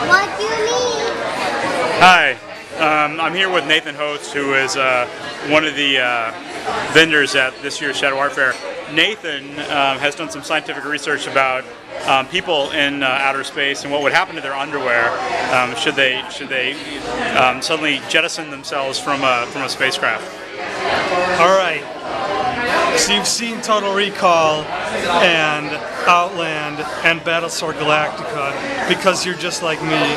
What do you mean? Hi, I'm here with Nathan Hoste, who is one of the vendors at this year's Shadow Art Fair. Nathan has done some scientific research about people in outer space and what would happen to their underwear should they suddenly jettison themselves from a spacecraft. All right. So you've seen Total Recall and Outland and Battlestar Galactica because you're just like me.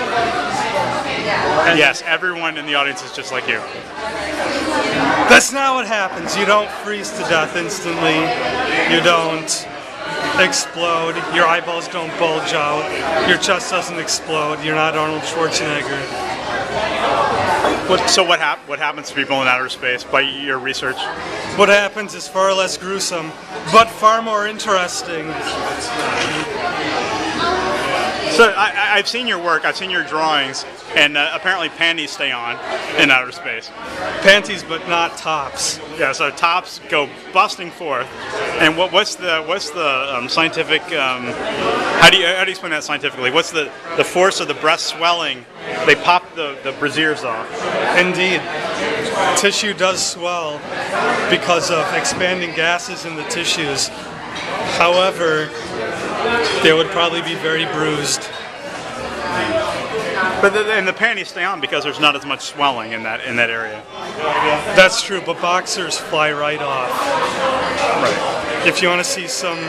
And yes, everyone in the audience is just like you. That's not what happens. You don't freeze to death instantly. You don't explode. Your eyeballs don't bulge out. Your chest doesn't explode. You're not Arnold Schwarzenegger. So what happens to people in outer space by your research? What happens is far less gruesome, but far more interesting. So I've seen your work, I've seen your drawings, and apparently panties stay on in outer space. Panties, but not tops. Yeah, so tops go busting forth. And what's the scientific? How do you explain that scientifically? What's the force of the breast swelling? They pop the brasiers off. Indeed, tissue does swell because of expanding gases in the tissues. However, they would probably be very bruised. But the panties stay on because there's not as much swelling in that area. That's true, but boxers fly right off. Right. If you want to see some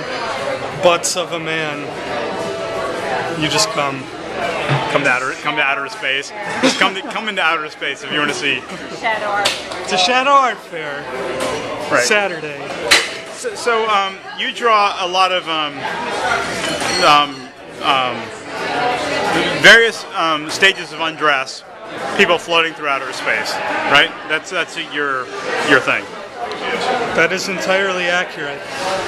butts of a man, you just come. Come to outer space. Just come into outer space if you want to see. Shadow Art Fair. It's a Shadow Art Fair. Right. Saturday. So you draw a lot of various stages of undress, people floating through outer space, right? That's your thing. That is entirely accurate.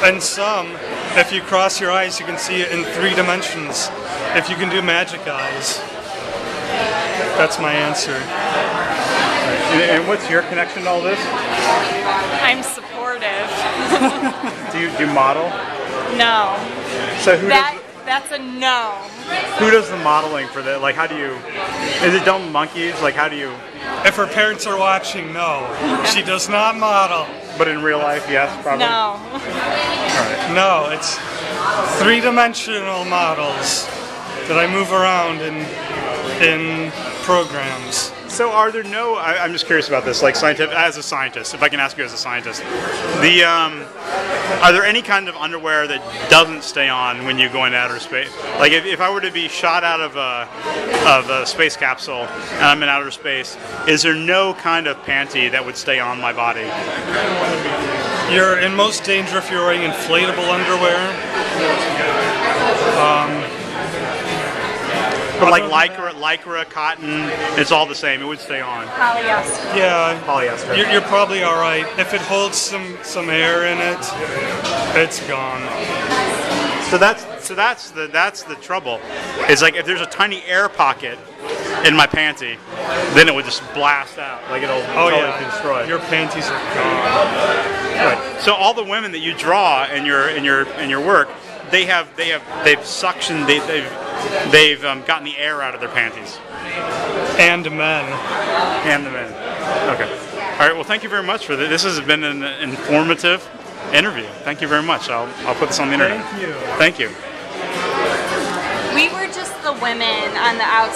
And some, if you cross your eyes, you can see it in 3 dimensions. If you can do magic eyes. That's my answer. And what's your connection to all this? I'm supportive. Do you model? No. So That's a no. who does the modeling for that? Like, how do you? Is it dumb monkeys? Like, how do you? If her parents are watching, no. She does not model. But in real life, yes, probably. No. All right. No, it's 3-dimensional models that I move around in programs. So are there no? I'm just curious about this. Like, as a scientist, if I can ask you as a scientist, are there any kind of underwear that doesn't stay on when you go into outer space? Like, if I were to be shot out of a space capsule and I'm in outer space, is there no kind of panty that would stay on my body? You're in most danger if you're wearing inflatable underwear. But like lycra, cotton, it's all the same. It would stay on. Polyester. Yeah, Polyester. you're probably all right. If it holds some air in it, it's gone. So that's the trouble. It's like if there's a tiny air pocket in my panty, then it would just blast out. Like it'll totally destroy. Your panties are gone. Right. So all the women that you draw in your work, they've suctioned. They've gotten the air out of their panties. And men. And the men. Okay. All right. Well, thank you very much for this. This has been an informative interview. Thank you very much. I'll put this on the internet. Thank you. Thank you. We were just the women on the outside.